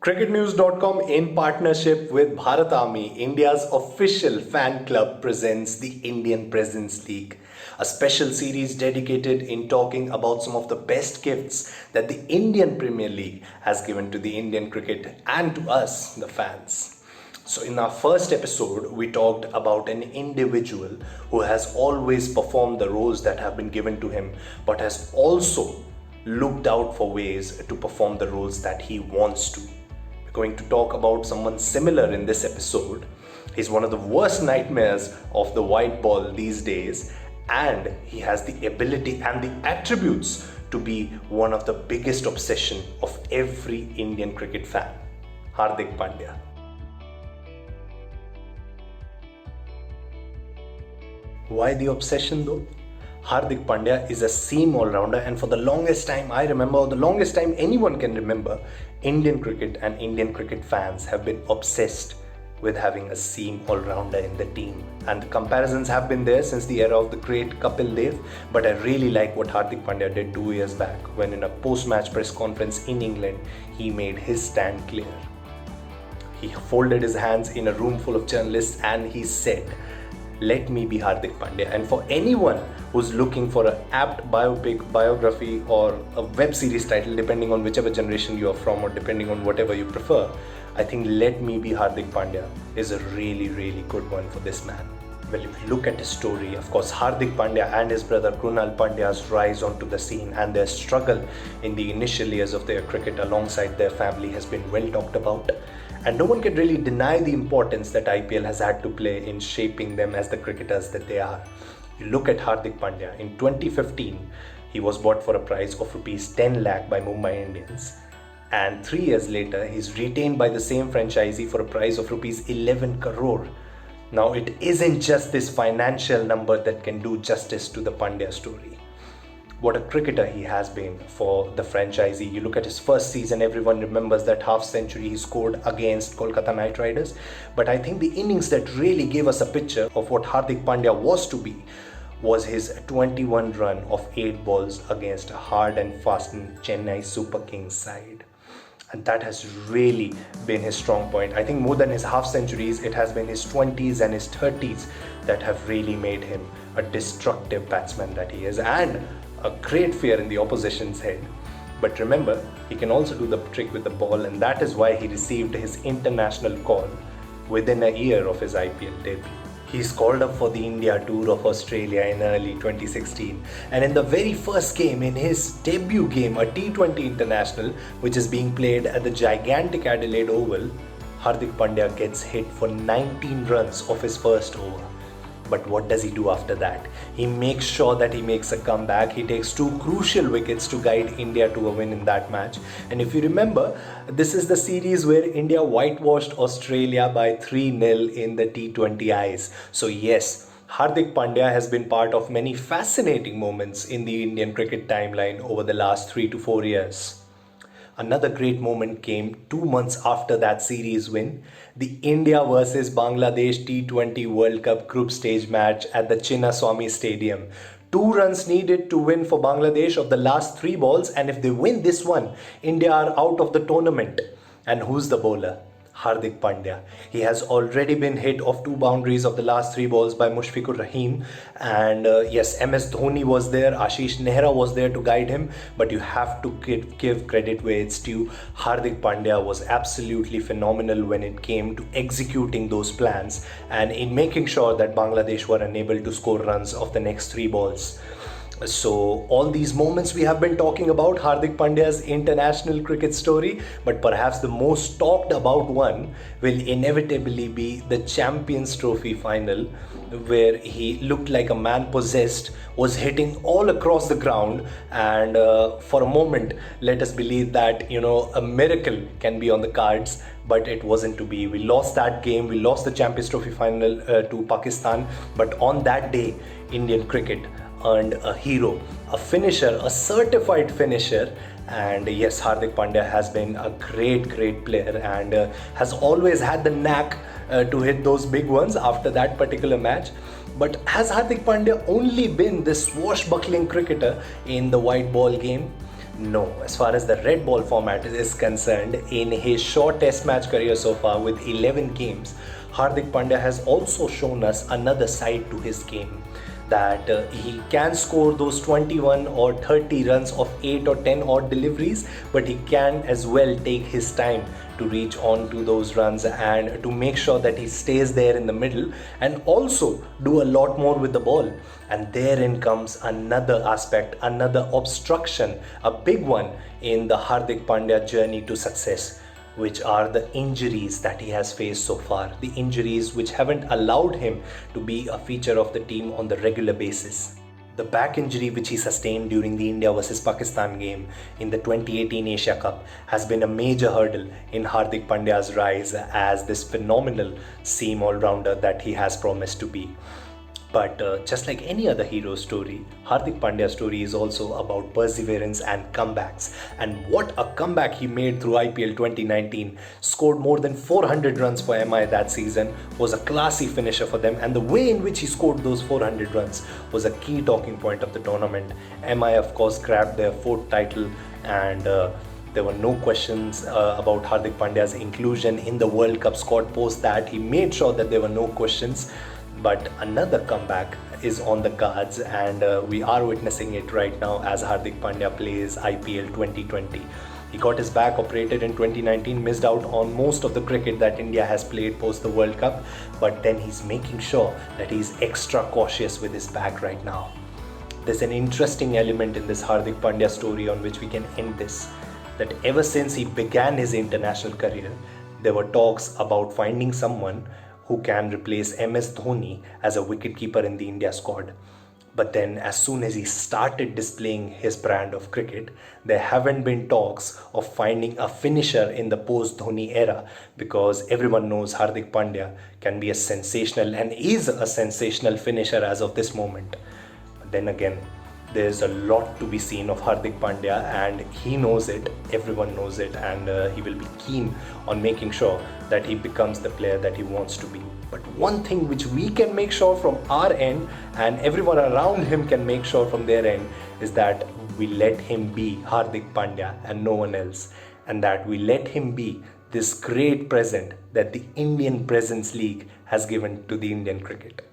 cricketnews.com in partnership with Bharat Army, India's official fan club, presents the Indian Presence League, a special series dedicated in talking about some of the best gifts that the Indian Premier League has given to the Indian cricket and to us, the fans. So, in our first episode, we talked about an individual who has always performed the roles that have been given to him, but has also looked out for ways to perform the roles that he wants to. We're going to talk about someone similar in this episode. He's one of the worst nightmares of the white ball these days, and he has the ability and the attributes to be one of the biggest obsession of every Indian cricket fan. Hardik Pandya. Why the obsession though? Hardik Pandya is a seam all-rounder, and for the longest time I remember, or the longest time anyone can remember, Indian cricket and Indian cricket fans have been obsessed with having a seam all-rounder in the team. And the comparisons have been there since the era of the great Kapil Dev, but I really like what Hardik Pandya did 2 years back when in a post-match press conference in England, he made his stand clear. He folded his hands in a room full of journalists and he said, "Let me be Hardik Pandya." And for anyone who's looking for an apt biopic, biography, or a web series title, depending on whichever generation you are from or depending on whatever you prefer, I think Let Me Be Hardik Pandya is a really, really good one for this man. Well, if you look at his story, of course, Hardik Pandya and his brother Krunal Pandya's rise onto the scene and their struggle in the initial years of their cricket alongside their family has been well talked about. And no one can really deny the importance that IPL has had to play in shaping them as the cricketers that they are. You look at Hardik Pandya, in 2015, he was bought for a price of rupees 10 lakh by Mumbai Indians. And 3 years later, he's retained by the same franchisee for a price of rupees 11 crore. Now, it isn't just this financial number that can do justice to the Pandya story. What a cricketer he has been for the franchisee. You look at his first season, everyone remembers that half century he scored against Kolkata Knight Riders. But I think the innings that really gave us a picture of what Hardik Pandya was to be was his 21 run of 8 balls against a hard and fastened Chennai Super Kings side. And that has really been his strong point. I think more than his half centuries, it has been his 20s and his 30s that have really made him a destructive batsman that he is, and a great fear in the opposition's head. But remember, he can also do the trick with the ball, and that is why he received his international call within a year of his IPL debut. He's called up for the India tour of Australia in early 2016, and in the very first game, in his debut game, a T20 international, which is being played at the gigantic Adelaide Oval, Hardik Pandya gets hit for 19 runs of his first over. But what does he do after that? He makes sure that he makes a comeback. He takes 2 crucial wickets to guide India to a win in that match. And if you remember, this is the series where India whitewashed Australia by 3-0 in the T20Is. So yes, Hardik Pandya has been part of many fascinating moments in the Indian cricket timeline over the last 3 to 4 years. Another great moment came 2 months after that series win, the India versus Bangladesh T20 World Cup group stage match at the Chinnaswamy Stadium. 2 runs needed to win for Bangladesh of the last 3 balls, and if they win this one, India are out of the tournament. And who's the bowler? Hardik Pandya. He has already been hit of 2 boundaries of the last 3 balls by Mushfiqur Rahim, and yes, MS Dhoni was there, Ashish Nehra was there to guide him, but you have to give credit where it's due. Hardik Pandya was absolutely phenomenal when it came to executing those plans and in making sure that Bangladesh were unable to score runs of the next 3 balls. So all these moments we have been talking about Hardik Pandya's international cricket story, but perhaps the most talked about one will inevitably be the Champions Trophy final, where he looked like a man possessed, was hitting all across the ground, and for a moment let us believe that a miracle can be on the cards, but it wasn't to be. We lost that game, we lost the Champions Trophy final to Pakistan, but on that day Indian cricket earned a hero, a finisher, a certified finisher. And yes, Hardik Pandya has been a great player and has always had the knack to hit those big ones after that particular match. But has Hardik Pandya only been this swashbuckling cricketer in the white ball game? No, as far as the red ball format is concerned, in his short test match career so far with 11 games, Hardik Pandya has also shown us another side to his game. That he can score those 21 or 30 runs of 8 or 10 odd deliveries, but he can as well take his time to reach on to those runs and to make sure that he stays there in the middle and also do a lot more with the ball. And therein comes another aspect, another obstruction, a big one in the Hardik Pandya journey to success, which are the injuries that he has faced so far. The injuries which haven't allowed him to be a feature of the team on the regular basis. The back injury which he sustained during the India vs Pakistan game in the 2018 Asia Cup has been a major hurdle in Hardik Pandya's rise as this phenomenal seam all-rounder that he has promised to be. But just like any other hero story, Hardik Pandya's story is also about perseverance and comebacks. And what a comeback he made through IPL 2019. Scored more than 400 runs for MI that season, was a classy finisher for them, and the way in which he scored those 400 runs was a key talking point of the tournament. MI of course grabbed their fourth title, and there were no questions about Hardik Pandya's inclusion in the World Cup squad post that. He made sure that there were no questions. But another comeback is on the cards, and we are witnessing it right now as Hardik Pandya plays IPL 2020. He got his back operated in 2019, missed out on most of the cricket that India has played post the World Cup, but then he's making sure that he's extra cautious with his back right now. There's an interesting element in this Hardik Pandya story on which we can end this, that ever since he began his international career, there were talks about finding someone who can replace MS Dhoni as a wicketkeeper in the India squad. But then as soon as he started displaying his brand of cricket, there haven't been talks of finding a finisher in the post-Dhoni era, because everyone knows Hardik Pandya can be a sensational and is a sensational finisher as of this moment. But then again, there's a lot to be seen of Hardik Pandya, and he knows it, everyone knows it, and he will be keen on making sure that he becomes the player that he wants to be. But one thing which we can make sure from our end, and everyone around him can make sure from their end, is that we let him be Hardik Pandya and no one else, and that we let him be this great present that the Indian Presence League has given to the Indian cricket.